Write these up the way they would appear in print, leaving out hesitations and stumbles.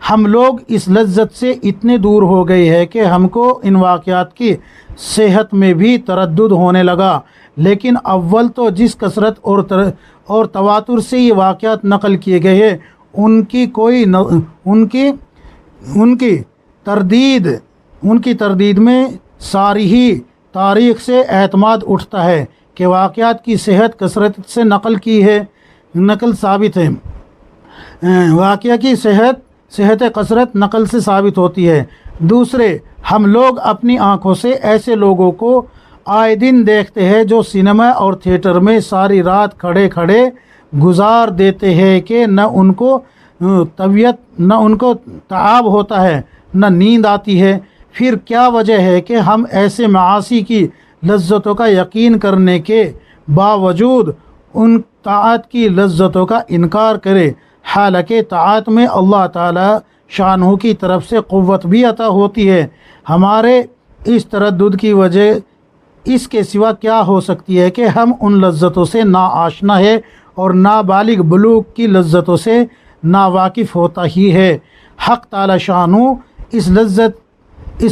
ہم لوگ اس لذت سے اتنے دور ہو گئے ہیں کہ ہم کو ان واقعات کی صحت میں بھی تردد ہونے لگا، لیکن اول تو جس کثرت اور تواتر سے یہ واقعات نقل کیے گئے ہیں ان کی تردید میں ساری ہی تاریخ سے اعتماد اٹھتا ہے کہ واقعات کی صحت کثرت سے نقل ثابت ہے، واقعہ کی صحت کثرت نقل سے ثابت ہوتی ہے۔ دوسرے، ہم لوگ اپنی آنکھوں سے ایسے لوگوں کو آئے دن دیکھتے ہیں جو سینما اور تھیٹر میں ساری رات کھڑے کھڑے گزار دیتے ہیں کہ نہ ان کو تعب ہوتا ہے نہ نیند آتی ہے۔ پھر کیا وجہ ہے کہ ہم ایسے معاصی کی لذتوں کا یقین کرنے کے باوجود ان طاعت کی لذتوں کا انکار کرے، حالانکہ طاعت میں اللہ تعالی شانہ کی طرف سے قوت بھی عطا ہوتی ہے۔ ہمارے اس تردد کی وجہ اس کے سوا کیا ہو سکتی ہے کہ ہم ان لذتوں سے نا آشنا ہے اور نابالغ بلوغ کی لذتوں سے ناواقف ہوتا ہی ہے۔ حق تعالی شانہ اس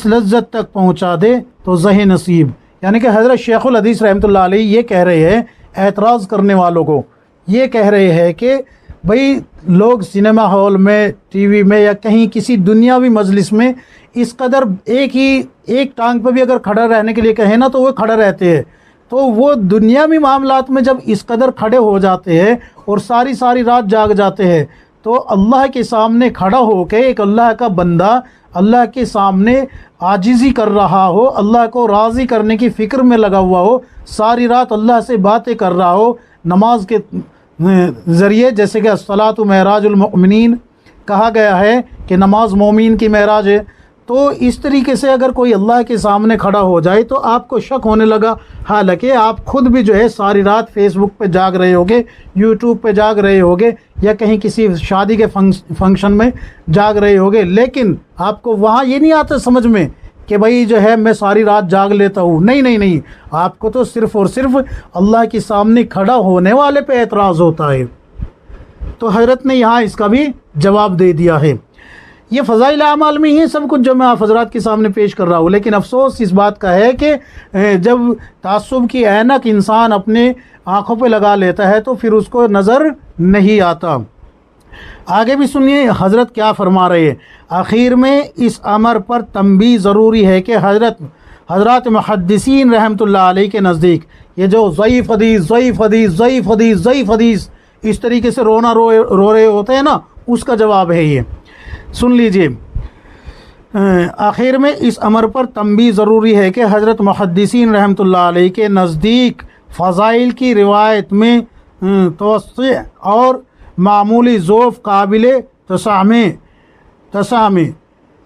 لذت تک پہنچا دے تو زہ نصیب، یعنی کہ حضرت شیخ الحدیث رحمۃ اللہ علیہ یہ کہہ رہے ہیں، اعتراض کرنے والوں کو یہ کہہ رہے ہیں کہ بھئی لوگ سنیما ہال میں، ٹی وی میں یا کہیں کسی دنیاوی مجلس میں اس قدر ایک ٹانگ پہ بھی اگر کھڑا رہنے کے لیے کہیں نا تو وہ کھڑا رہتے ہیں، تو وہ دنیاوی معاملات میں جب اس قدر کھڑے ہو جاتے ہیں اور ساری رات جاگ جاتے ہیں، تو اللہ کے سامنے کھڑا ہو کے ایک اللہ کا بندہ اللہ کے سامنے عاجزی کر رہا ہو، اللہ کو راضی کرنے کی فکر میں لگا ہوا ہو، ساری رات اللہ سے باتیں کر رہا ہو نماز کے ذریعے، جیسے کہ الصلاۃ معراج المؤمنین کہا گیا ہے کہ نماز مومین کی معراج ہے، تو اس طریقے سے اگر کوئی اللہ کے سامنے کھڑا ہو جائے تو آپ کو شک ہونے لگا، حالانکہ آپ خود بھی جو ہے ساری رات فیس بک پہ جاگ رہے ہوگے، یوٹیوب پہ جاگ رہے ہوگے یا کہیں کسی شادی کے فنکشن میں جاگ رہے ہوگے، لیکن آپ کو وہاں یہ نہیں آتا سمجھ میں کہ بھائی جو ہے میں ساری رات جاگ لیتا ہوں، نہیں، آپ کو تو صرف اور صرف اللہ کے سامنے کھڑا ہونے والے پہ اعتراض ہوتا ہے۔ تو حضرت نے یہاں اس کا بھی جواب دے دیا ہے۔ یہ فضائل اعمال میں ہی سب کچھ جو میں آپ حضرات کے سامنے پیش کر رہا ہوں، لیکن افسوس اس بات کا ہے کہ جب تعصب کی اینک انسان اپنے آنکھوں پہ لگا لیتا ہے تو پھر اس کو نظر نہیں آتا۔ آگے بھی سنیے حضرت کیا فرما رہے ہیں۔ آخر میں اس امر پر تنبیہ ضروری ہے کہ حضرات محدثین رحمۃ اللہ علیہ کے نزدیک یہ جو ضعیف حدیث اس طریقے سے رو رہے ہوتے ہیں نا، اس کا جواب ہے یہ، سن لیجئے۔ آخر میں اس امر پر تنبیہ ضروری ہے کہ حضرت محدثین رحمۃ اللہ علیہ کے نزدیک فضائل کی روایت میں توسع اور معمولی ذوف قابل تسامح،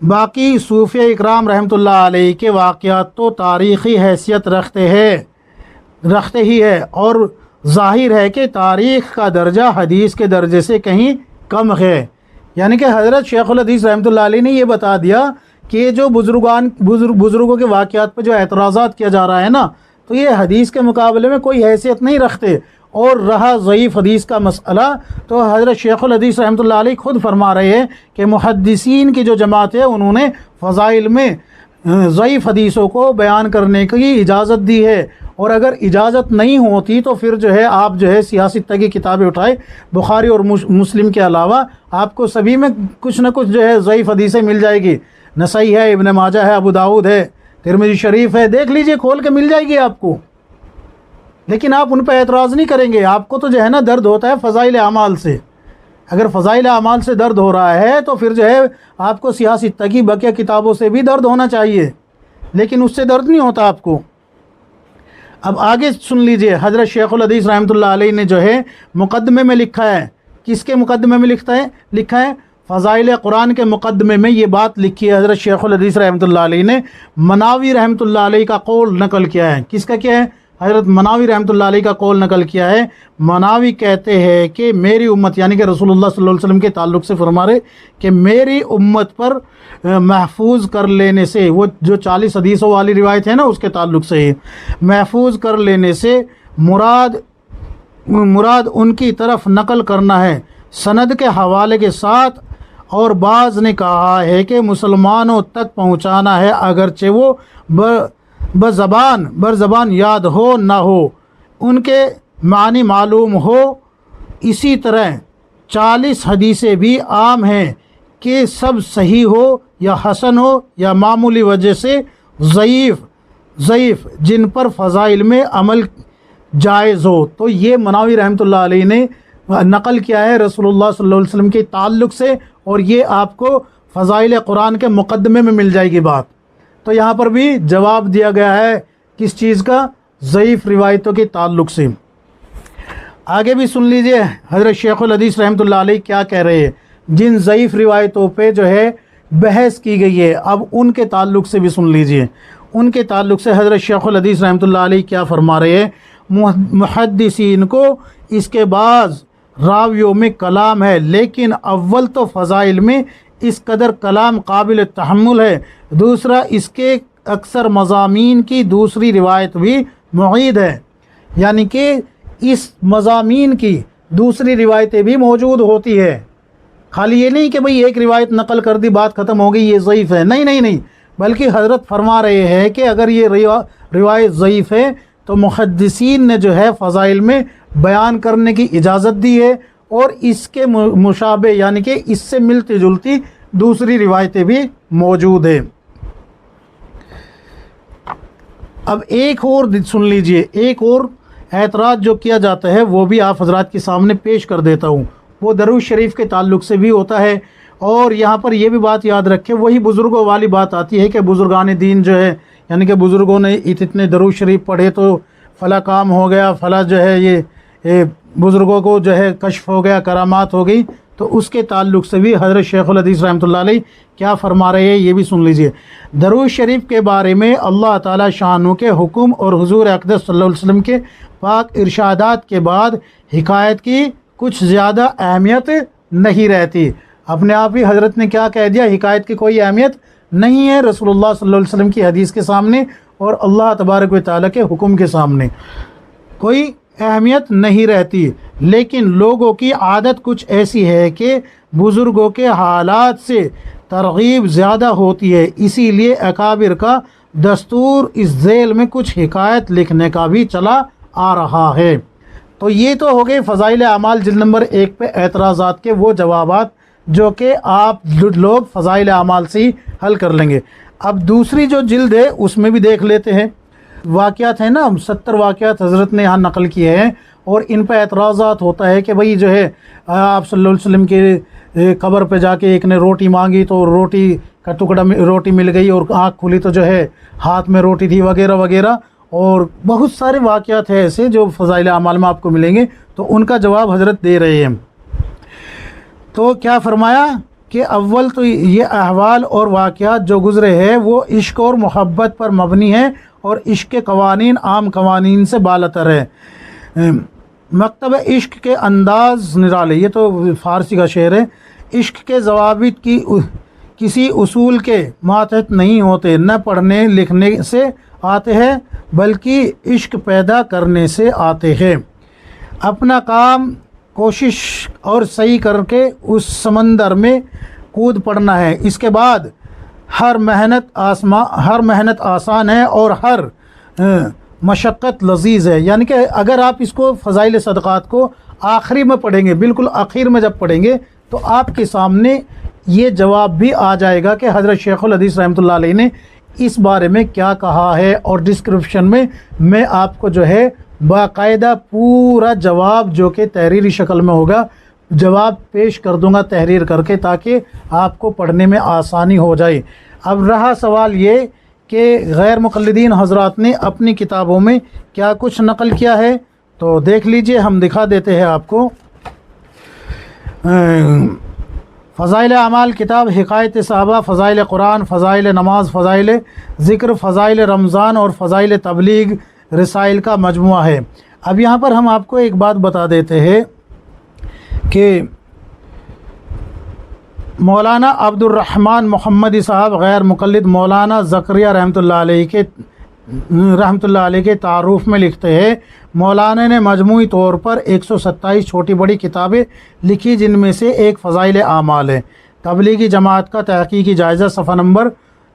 باقی صوفیہ اکرام رحمۃ اللہ علیہ کے واقعات تو تاریخی حیثیت رکھتے ہی ہے، اور ظاہر ہے کہ تاریخ کا درجہ حدیث کے درجے سے کہیں کم ہے۔ یعنی کہ حضرت شیخ الحدیث رحمۃ اللہ علیہ نے یہ بتا دیا کہ جو بزرگوں کے واقعات پہ جو اعتراضات کیا جا رہا ہے نا، تو یہ حدیث کے مقابلے میں کوئی حیثیت نہیں رکھتے۔ اور رہا ضعیف حدیث کا مسئلہ، تو حضرت شیخ الحدیث رحمۃ اللہ علیہ خود فرما رہے ہیں کہ محدثین کی جو جماعت ہے انہوں نے فضائل میں ضعیف حدیثوں کو بیان کرنے کی اجازت دی ہے، اور اگر اجازت نہیں ہوتی تو پھر جو ہے آپ جو ہے سیاست کی کتابیں اٹھائے، بخاری اور مسلم کے علاوہ آپ کو سبھی میں کچھ نہ کچھ جو ہے ضعیف حدیثیں مل جائے گی، نسائی ہے، ابن ماجہ ہے، ابو داؤد ہے، ترمذی شریف ہے، دیکھ لیجئے کھول کے مل جائے گی آپ کو، لیکن آپ ان پہ اعتراض نہیں کریں گے۔ آپ کو تو جو ہے نا درد ہوتا ہے فضائل اعمال سے، اگر فضائل اعمال سے درد ہو رہا ہے تو پھر جو ہے آپ کو سیاست کی بقیہ کتابوں سے بھی درد ہونا چاہیے، لیکن اس سے درد نہیں ہوتا آپ کو۔ اب آگے سن لیجئے، حضرت شیخ الحدیث رحمۃ اللہ علیہ نے جو ہے مقدمے میں لکھا ہے، کس کے مقدمے میں لکھا ہے فضائل قرآن کے مقدمے میں یہ بات لکھی ہے حضرت شیخ الحدیث رحمۃ اللہ علیہ نے۔ مناوی رحمۃ اللہ علیہ کا قول نقل کیا ہے، کس کا کیا ہے؟ حضرت مناوی رحمۃ اللہ علیہ کا قول نقل کیا ہے۔ مناوی کہتے ہیں کہ میری امت، یعنی کہ رسول اللہ صلی اللہ علیہ وسلم کے تعلق سے فرما رہے کہ میری امت پر محفوظ کر لینے سے، وہ جو 40 حدیثوں والی روایت ہے نا اس کے تعلق سے محفوظ کر لینے سے مراد ان کی طرف نقل کرنا ہے، سند کے حوالے کے ساتھ، اور بعض نے کہا ہے کہ مسلمانوں تک پہنچانا ہے اگرچہ وہ بر زبان یاد ہو نہ ہو، ان کے معنی معلوم ہو۔ اسی طرح 40 حدیثیں بھی عام ہیں کہ سب صحیح ہو یا حسن ہو یا معمولی وجہ سے ضعیف جن پر فضائل میں عمل جائز ہو۔ تو یہ مناوی رحمۃ اللہ علیہ نے نقل کیا ہے رسول اللہ صلی اللہ علیہ وسلم کے تعلق سے، اور یہ آپ کو فضائل قرآن کے مقدمے میں مل جائے گی بات۔ تو یہاں پر بھی جواب دیا گیا ہے کس چیز کا؟ ضعیف روایتوں کے تعلق سے۔ آگے بھی سن لیجئے حضرت شیخ الحدیث رحمۃ اللہ علیہ کیا کہہ رہے ہیں، جن ضعیف روایتوں پہ جو ہے بحث کی گئی ہے، اب ان کے تعلق سے بھی سن لیجئے۔ ان کے تعلق سے حضرت شیخ الحدیث رحمۃ اللہ علیہ کیا فرما رہے ہیں، محدثین کو اس کے بعض راویوں میں کلام ہے، لیکن اول تو فضائل میں اس قدر کلام قابل تحمل ہے، دوسرا اس کے اکثر مضامین کی دوسری روایت بھی معید ہے، یعنی کہ اس مضامین کی دوسری روایتیں بھی موجود ہوتی ہے۔ خالی یہ نہیں کہ بھئی ایک روایت نقل کر دی بات ختم ہو گئی یہ ضعیف ہے، نہیں، بلکہ حضرت فرما رہے ہیں کہ اگر یہ روایت ضعیف ہے تو محدثین نے جو ہے فضائل میں بیان کرنے کی اجازت دی ہے، اور اس کے مشابہ یعنی کہ اس سے ملتی جلتی دوسری روایتیں بھی موجود ہیں۔ اب ایک اور سن لیجئے، ایک اور اعتراض جو کیا جاتا ہے وہ بھی آپ حضرات کے سامنے پیش کر دیتا ہوں، وہ درود شریف کے تعلق سے بھی ہوتا ہے۔ اور یہاں پر یہ بھی بات یاد رکھیں، وہی بزرگوں والی بات آتی ہے کہ بزرگان دین جو ہے یعنی کہ بزرگوں نے اتنے درود شریف پڑھے تو فلاں کام ہو گیا، فلاں جو ہے یہ بزرگوں کو جو ہے کشف ہو گیا، کرامات ہو گئی۔ تو اس کے تعلق سے بھی حضرت شیخ الحدیث رحمۃ اللہ علیہ کیا فرما رہے ہیں یہ بھی سن لیجئے۔ درود شریف کے بارے میں اللہ تعالیٰ شانوں کے حکم اور حضور اقدس صلی اللہ علیہ وسلم کے پاک ارشادات کے بعد حکایت کی کچھ زیادہ اہمیت نہیں رہتی۔ اپنے آپ ہی حضرت نے کیا کہہ دیا، حکایت کی کوئی اہمیت نہیں ہے رسول اللہ صلی اللہ علیہ وسلم کی حدیث کے سامنے اور اللہ تبارک و تعالیٰ کے حکم کے سامنے کوئی اہمیت نہیں رہتی۔ لیکن لوگوں کی عادت کچھ ایسی ہے کہ بزرگوں کے حالات سے ترغیب زیادہ ہوتی ہے، اسی لیے اکابر کا دستور اس ذیل میں کچھ حکایت لکھنے کا بھی چلا آ رہا ہے۔ تو یہ تو ہو گئے فضائل اعمال جلد نمبر 1 پہ اعتراضات کے وہ جوابات جو کہ آپ لوگ فضائل اعمال سے ہی حل کر لیں گے۔ اب دوسری جو جلد ہے اس میں بھی دیکھ لیتے ہیں، واقعات ہیں نا، 70 واقعات حضرت نے یہاں نقل کیے ہیں، اور ان پہ اعتراضات ہوتا ہے کہ بھئی جو ہے آپ صلی اللہ علیہ وسلم کے قبر پہ جا کے ایک نے روٹی مانگی تو روٹی کا ٹکڑا روٹی مل گئی، اور آنکھ کھلی تو جو ہے ہاتھ میں روٹی تھی وغیرہ وغیرہ، اور بہت سارے واقعات ہیں ایسے جو فضائل اعمال میں آپ کو ملیں گے، تو ان کا جواب حضرت دے رہے ہیں۔ تو کیا فرمایا کہ اول تو یہ احوال اور واقعات جو گزرے ہیں وہ عشق اور محبت پر مبنی ہیں، اور عشق کے قوانین عام قوانین سے بالاتر ہے۔ مکتب عشق کے انداز نرالے، یہ تو فارسی کا شعر ہے، عشق کے ضوابط کی کسی اصول کے ماتحت نہیں ہوتے، نہ پڑھنے لکھنے سے آتے ہیں بلکہ عشق پیدا کرنے سے آتے ہیں۔ اپنا کام کوشش اور صحیح کر کے اس سمندر میں کود پڑنا ہے، اس کے بعد ہر محنت آسان ہے اور ہر مشقت لذیذ ہے۔ یعنی کہ اگر آپ اس کو فضائل صدقات کو آخری میں پڑھیں گے، بالکل آخر میں جب پڑھیں گے تو آپ کے سامنے یہ جواب بھی آ جائے گا کہ حضرت شیخ الحدیث رحمۃ اللہ علیہ نے اس بارے میں کیا کہا ہے، اور ڈسکرپشن میں آپ کو جو ہے باقاعدہ پورا جواب جو کہ تحریری شکل میں ہوگا جواب پیش کر دوں گا تحریر کر کے، تاکہ آپ کو پڑھنے میں آسانی ہو جائے۔ اب رہا سوال یہ کہ غیر مقلدین حضرات نے اپنی کتابوں میں کیا کچھ نقل کیا ہے، تو دیکھ لیجئے، ہم دکھا دیتے ہیں آپ کو۔ فضائل اعمال کتاب حکایت صحابہ، فضائل قرآن، فضائل نماز، فضائل ذکر، فضائل رمضان اور فضائل تبلیغ رسائل کا مجموعہ ہے۔ اب یہاں پر ہم آپ کو ایک بات بتا دیتے ہیں کہ مولانا عبد الرحمن محمدی صاحب غیر مقلد مولانا زکریا رحمۃ اللہ علیہ کے تعارف میں لکھتے ہیں، مولانا نے مجموعی طور پر 127 چھوٹی بڑی کتابیں لکھی، جن میں سے ایک فضائل اعمال ہے۔ تبلیغی جماعت کا تحقیقی جائزہ صفحہ نمبر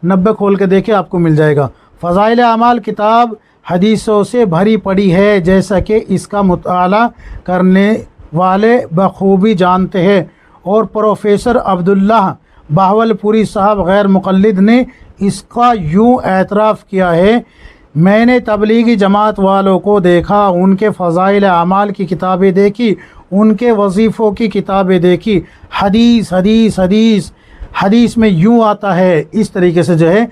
90 کھول کے دیکھیں، آپ کو مل جائے گا۔ فضائل اعمال کتاب حدیثوں سے بھری پڑی ہے، جیسا کہ اس کا مطالعہ کرنے والے بخوبی جانتے ہیں، اور پروفیسر عبداللہ بہاولپوری صاحب غیر مقلد نے اس کا یوں اعتراف کیا ہے: میں نے تبلیغی جماعت والوں کو دیکھا، ان کے فضائل اعمال کی کتابیں دیکھی، ان کے وظیفوں کی کتابیں دیکھی، حدیث حدیث حدیث حدیث میں یوں آتا ہے، اس طریقے سے جو ہے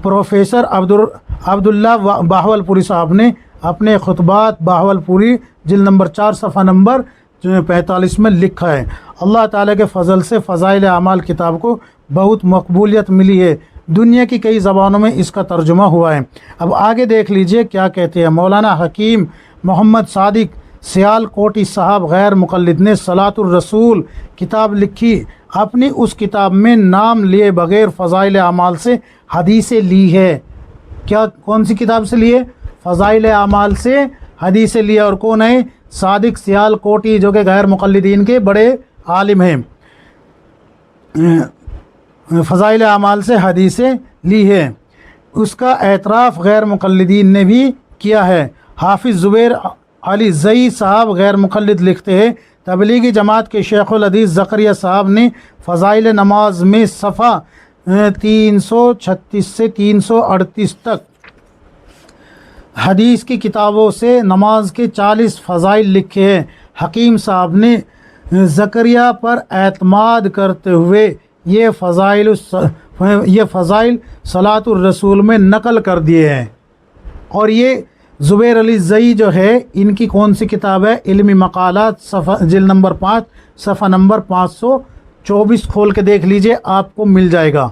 پروفیسر عبداللہ بہاولپوری صاحب نے اپنے خطبات بہاولپوری جلد نمبر 4 صفحہ نمبر 45 میں لکھا ہے۔ اللہ تعالیٰ کے فضل سے فضائل اعمال کتاب کو بہت مقبولیت ملی ہے، دنیا کی کئی زبانوں میں اس کا ترجمہ ہوا ہے۔ اب آگے دیکھ لیجئے کیا کہتے ہیں۔ مولانا حکیم محمد صادق سیال کوٹی صاحب غیر مقلد نے صلاۃ الرسول کتاب لکھی، اپنی اس کتاب میں نام لیے بغیر فضائل اعمال سے حدیثیں لی ہے۔ کون سی کتاب سے لیے؟ فضائل اعمال سے حدیثیں لیے، اور کون ہے؟ صادق سیال کوٹی، جو کہ غیر مقلدین کے بڑے عالم ہیں، فضائل اعمال سے حدیثیں لی ہے۔ اس کا اعتراف غیر مقلدین نے بھی کیا ہے۔ حافظ زبیر علی زئی صاحب غیر مقلد لکھتے ہیں، تبلیغی جماعت کے شیخ الحدیث زکریا صاحب نے فضائل نماز میں صفحہ 336 سے 338 تک حدیث کی کتابوں سے نماز کے 40 فضائل لکھے ہیں۔ حکیم صاحب نے زکریا پر اعتماد کرتے ہوئے یہ فضائل صلاۃ الرسول میں نقل کر دیے ہیں۔ اور یہ زبیر علی زئی جو ہے، ان کی کون سی کتاب ہے؟ علمی مقالات، جلد نمبر 5 صفحہ نمبر 524 کھول کے دیکھ لیجئے، آپ کو مل جائے گا۔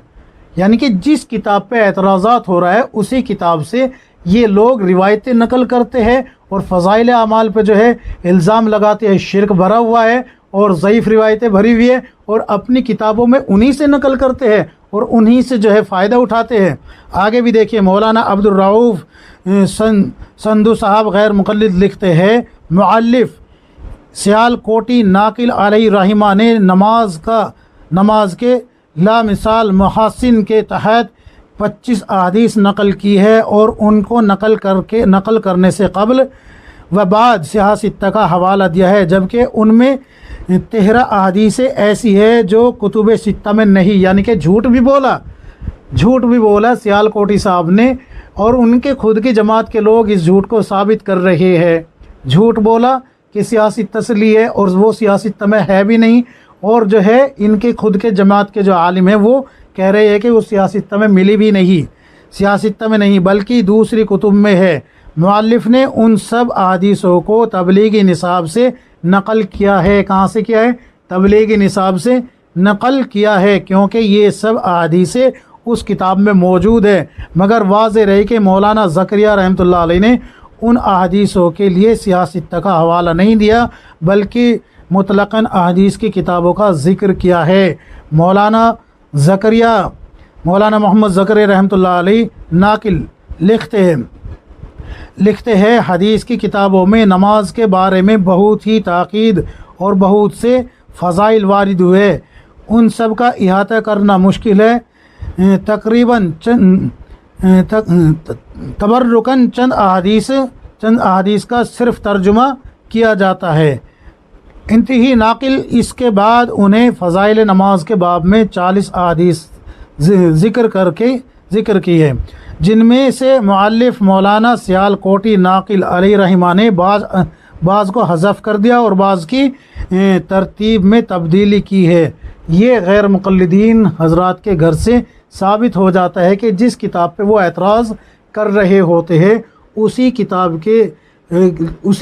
یعنی کہ جس کتاب پہ اعتراضات ہو رہا ہے اسی کتاب سے یہ لوگ روایتیں نقل کرتے ہیں، اور فضائل اعمال پہ جو ہے الزام لگاتے ہیں شرک بھرا ہوا ہے اور ضعیف روایتیں بھری ہوئی ہے، اور اپنی کتابوں میں انہی سے نقل کرتے ہیں اور انہی سے جو ہے فائدہ اٹھاتے ہیں۔ آگے بھی دیکھیے، مولانا عبدالرؤوف سندھو صاحب غیر مقلد لکھتے ہیں، مؤلف سیال کوٹی ناقل علیہ رحمہ نے نماز کے لا مثال محاسن کے تحت 25 احادیث نقل کی ہے، اور ان کو نقل کرنے سے قبل و بعد صحاح ستہ کا حوالہ دیا ہے، جبکہ ان میں 13 احادیثیں ایسی ہے جو کتب ستہ میں نہیں، یعنی کہ جھوٹ بھی بولا سیال کوٹی صاحب نے، اور ان کے خود کی جماعت کے لوگ اس جھوٹ کو ثابت کر رہے ہیں۔ جھوٹ بولا کہ سیاہ ستہ سے لی ہے، اور وہ سیاہ ستہ میں ہے بھی نہیں، اور جو ہے ان کے خود کے جماعت کے جو عالم ہیں وہ کہہ رہے ہیں کہ وہ سیاہ ستہ میں ملی بھی نہیں، سیاہ ستہ میں نہیں بلکہ دوسری کتب میں ہے۔ مؤلف نے ان سب احادیثوں کو تبلیغی نصاب سے نقل کیا ہے۔ کہاں سے کیا ہے؟ تبلیغی نصاب سے نقل کیا ہے، کیونکہ یہ سب احادیثیں اس کتاب میں موجود ہے، مگر واضح رہے کہ مولانا زکریا رحمۃ اللہ علیہ نے ان احادیثوں کے لیے سیاہ ستہ کا حوالہ نہیں دیا، بلکہ مطلقاً احادیث کی کتابوں کا ذکر کیا ہے۔ مولانا محمد زکریا رحمۃ اللہ علیہ ناقل لکھتے ہیں، حدیث کی کتابوں میں نماز کے بارے میں بہت ہی تاکید اور بہت سے فضائل وارد ہوئے، ان سب کا احاطہ کرنا مشکل ہے۔ تقریباً تبرکاً چند احادیث کا صرف ترجمہ کیا جاتا ہے۔ انتہی ناقل اس کے بعد انہیں فضائل نماز کے باب میں 40 احادیث ذکر کی ہے، جن میں سے مؤلف مولانا سیال کوٹی ناقل علیہ رحمہ نے بعض کو حذف کر دیا اور بعض کی ترتیب میں تبدیلی کی ہے۔ یہ غیر مقلدین حضرات کے گھر سے ثابت ہو جاتا ہے کہ جس کتاب پہ وہ اعتراض کر رہے ہوتے ہیں اسی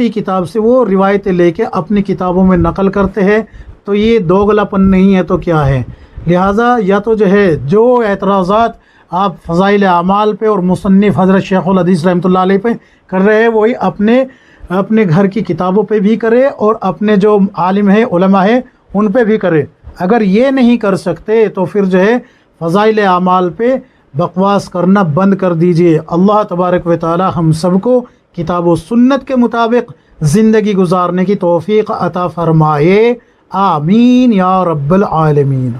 کتاب سے وہ روایتیں لے کے اپنی کتابوں میں نقل کرتے ہیں، تو یہ دوغلاپن نہیں ہے تو کیا ہے؟ لہٰذا یا تو جو ہے جو اعتراضات آپ فضائل اعمال پہ اور مصنف حضرت شیخ الحدیث رحمۃ اللہ علیہ پہ کر رہے ہیں، وہی اپنے گھر کی کتابوں پہ بھی کرے اور اپنے جو عالم ہیں علماء ہیں ان پہ بھی کرے۔ اگر یہ نہیں کر سکتے تو پھر جو ہے فضائل اعمال پہ بکواس کرنا بند کر دیجئے۔ اللہ تبارک و تعالی ہم سب کو کتاب و سنت کے مطابق زندگی گزارنے کی توفیق عطا فرمائے، آمین یا رب العالمین.